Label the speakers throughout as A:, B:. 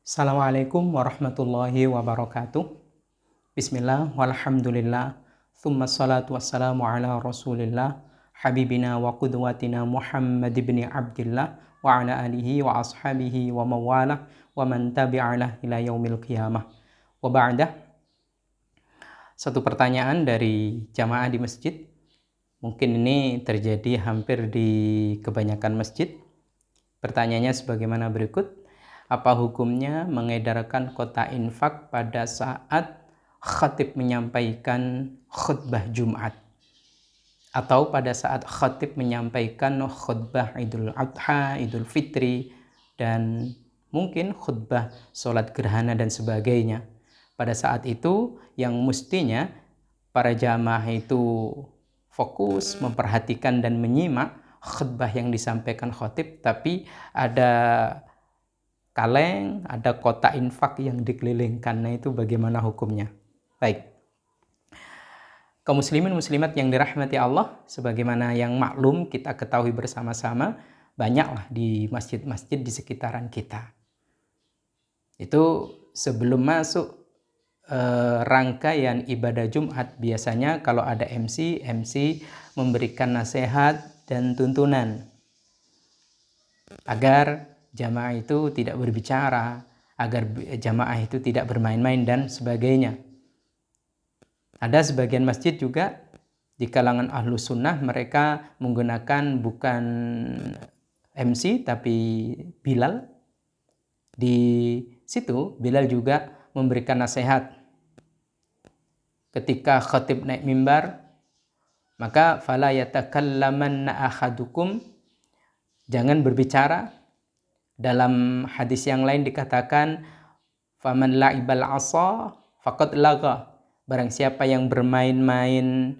A: Assalamualaikum warahmatullahi wabarakatuh. Bismillah walhamdulillah. Thumma salatu wassalamu ala rasulillah. Habibina wa qudwatina Muhammad ibn Abdillah. Wa ala alihi wa ashabihi wa mawalah. Wa man tabi'alah ila yaumil qiyamah. Wa ba'dah. Satu pertanyaan dari jamaah di masjid. Mungkin ini terjadi hampir di kebanyakan masjid. Pertanyaannya sebagaimana berikut. Apa hukumnya mengedarkan kota infak pada saat khatib menyampaikan khutbah Jumat? Atau pada saat khatib menyampaikan khutbah Idul Adha, Idul Fitri, dan mungkin khutbah sholat gerhana dan sebagainya. Pada saat itu yang mestinya para jamaah itu fokus, memperhatikan dan menyimak khutbah yang disampaikan khatib, tapi ada kaleng, ada kotak infak yang dikelilingkan. Nah, itu bagaimana hukumnya? Baik. Kaum muslimin muslimat yang dirahmati Allah, sebagaimana yang maklum kita ketahui bersama-sama, banyaklah di masjid-masjid di sekitaran kita. Itu sebelum masuk rangkaian ibadah Jumat, biasanya kalau ada MC memberikan nasihat dan tuntunan agar jamaah itu tidak berbicara, agar jamaah itu tidak bermain-main dan sebagainya. Ada sebagian masjid juga di kalangan ahlu sunnah, mereka menggunakan bukan MC tapi Bilal. Di situ Bilal juga memberikan nasihat. Ketika khatib naik mimbar, maka fala yatakallamanna ahadukum, jangan berbicara. Dalam hadis yang lain dikatakan faman la'ibal asa faqad laga, barang siapa yang bermain-main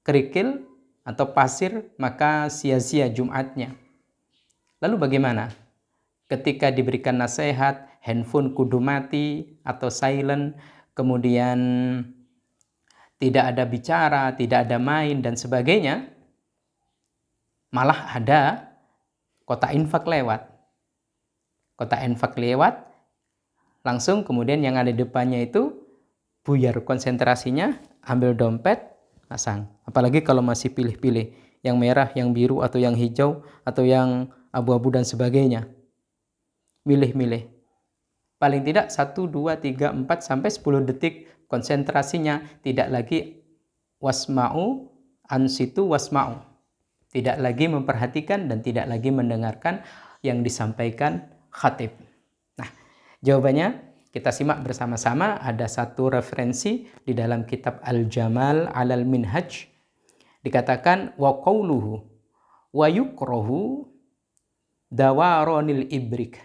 A: kerikil atau pasir maka sia-sia Jumatnya. Lalu bagaimana? Ketika diberikan nasihat, handphone kudu mati atau silent, kemudian tidak ada bicara, tidak ada main dan sebagainya, malah ada kotak infak lewat. Kotak infak lewat, langsung kemudian yang ada di depannya itu buyar konsentrasinya, ambil dompet, pasang. Apalagi kalau masih pilih-pilih, yang merah, yang biru, atau yang hijau, atau yang abu-abu dan sebagainya. Milih-milih. Paling tidak 1, 2, 3, 4, sampai 10 detik konsentrasinya, tidak lagi wasma'u, ansitu wasma'u. Tidak lagi memperhatikan dan tidak lagi mendengarkan yang disampaikan khatib. Nah, jawabannya kita simak bersama-sama. Ada satu referensi di dalam kitab Al-Jamal 'alal Minhaj. Dikatakan wa qauluhu wa yukrahu dawaronil ibrik.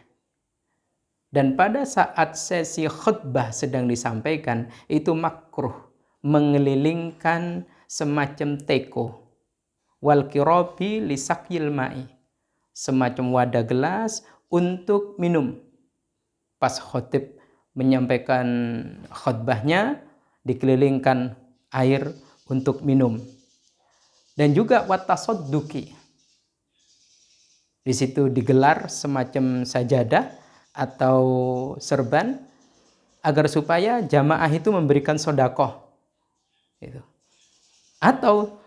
A: Dan pada saat sesi khutbah sedang disampaikan, itu makruh mengelilingkan semacam teko. Wal kirabi lisakyil ma'i, semacam wadah gelas untuk minum. Pas khotib menyampaikan khutbahnya, dikelilingkan air untuk minum. Dan juga watasodduki. Di situ digelar semacam sajadah atau serban agar supaya jamaah itu memberikan sodakoh. Atau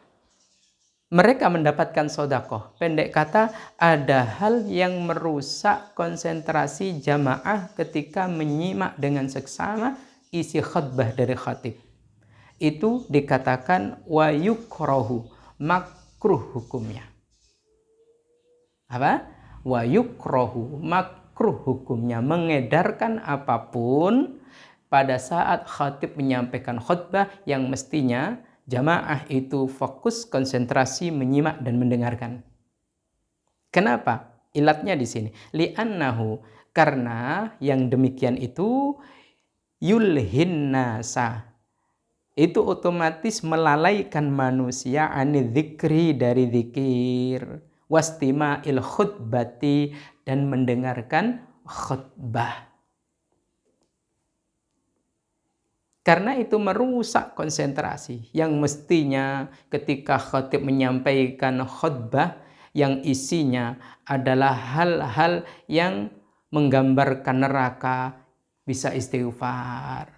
A: mereka mendapatkan sodakoh. Pendek kata, ada hal yang merusak konsentrasi jamaah ketika menyimak dengan seksama isi khutbah dari khatib. Itu dikatakan wa yukrahu, makruh hukumnya. Apa? Wa yukrahu, makruh hukumnya. Mengedarkan apapun pada saat khatib menyampaikan khutbah yang mestinya jamaah itu fokus, konsentrasi, menyimak dan mendengarkan. Kenapa? Ilatnya di sini. Li'annahu, karena yang demikian itu yulhin nasa. Itu otomatis melalaikan manusia anidhikri, dari zikir, wastima'il khutbati, dan mendengarkan khutbah. Karena itu merusak konsentrasi yang mestinya ketika khatib menyampaikan khutbah yang isinya adalah hal-hal yang menggambarkan neraka, bisa istighfar.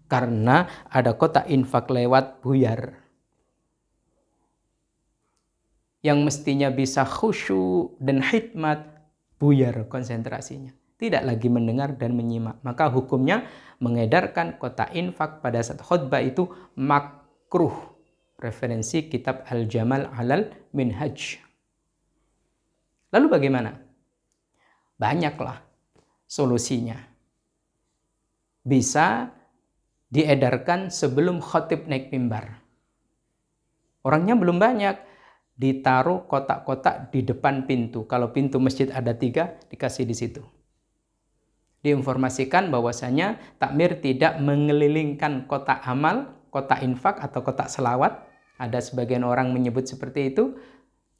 A: Karena ada kotak infak lewat buyar. Yang mestinya bisa khusyuk dan hikmat, buyar konsentrasinya. Tidak lagi mendengar dan menyimak. Maka hukumnya mengedarkan kotak infak pada saat khutbah itu makruh. Referensi kitab Al-Jamal Alal Minhaj. Lalu bagaimana? Banyaklah solusinya. Bisa diedarkan sebelum khatib naik mimbar. Orangnya belum banyak, ditaruh kotak-kotak di depan pintu. Kalau pintu masjid ada 3, dikasih di situ. Diinformasikan bahwasanya takmir tidak mengelilingkan kotak amal, kotak infak atau kotak selawat. Ada sebagian orang menyebut seperti itu.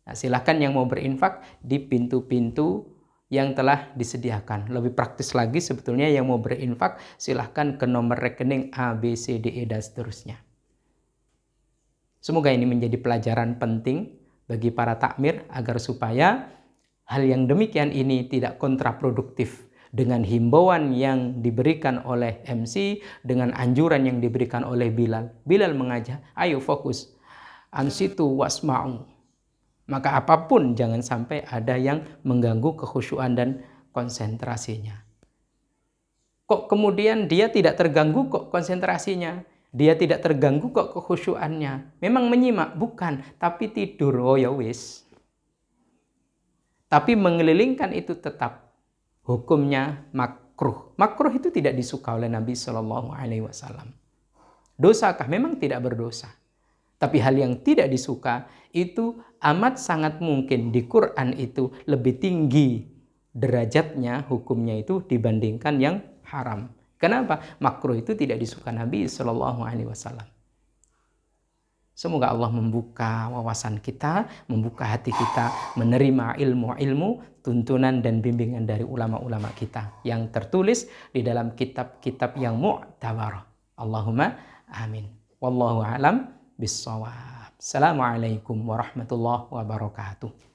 A: Nah, silahkan yang mau berinfak di pintu-pintu yang telah disediakan. Lebih praktis lagi sebetulnya yang mau berinfak silahkan ke nomor rekening A, B, C, D, E, dan seterusnya. Semoga ini menjadi pelajaran penting bagi para takmir agar supaya hal yang demikian ini tidak kontraproduktif dengan himbauan yang diberikan oleh MC, dengan anjuran yang diberikan oleh Bilal. Bilal mengajak, ayo fokus, ansitu wasma'u. Maka apapun jangan sampai ada yang mengganggu kekhusyuan dan konsentrasinya. Kok kemudian dia tidak terganggu kok konsentrasinya? Dia tidak terganggu kok kekhusyuannya? Memang menyimak? Bukan, tapi tidur. Oh ya wis. Tapi mengelilingkan itu tetap hukumnya makruh. Makruh itu tidak disuka oleh Nabi SAW. Dosakah? Memang tidak berdosa. Tapi hal yang tidak disuka itu amat sangat mungkin di Quran itu lebih tinggi derajatnya, hukumnya itu dibandingkan yang haram. Kenapa? Makruh itu tidak disuka Nabi SAW. Semoga Allah membuka wawasan kita, membuka hati kita, menerima ilmu-ilmu, tuntunan dan bimbingan dari ulama-ulama kita yang tertulis di dalam kitab-kitab yang mu'tabar. Allahumma amin. Wallahu a'lam bissawab. Assalamualaikum warahmatullahi wabarakatuh.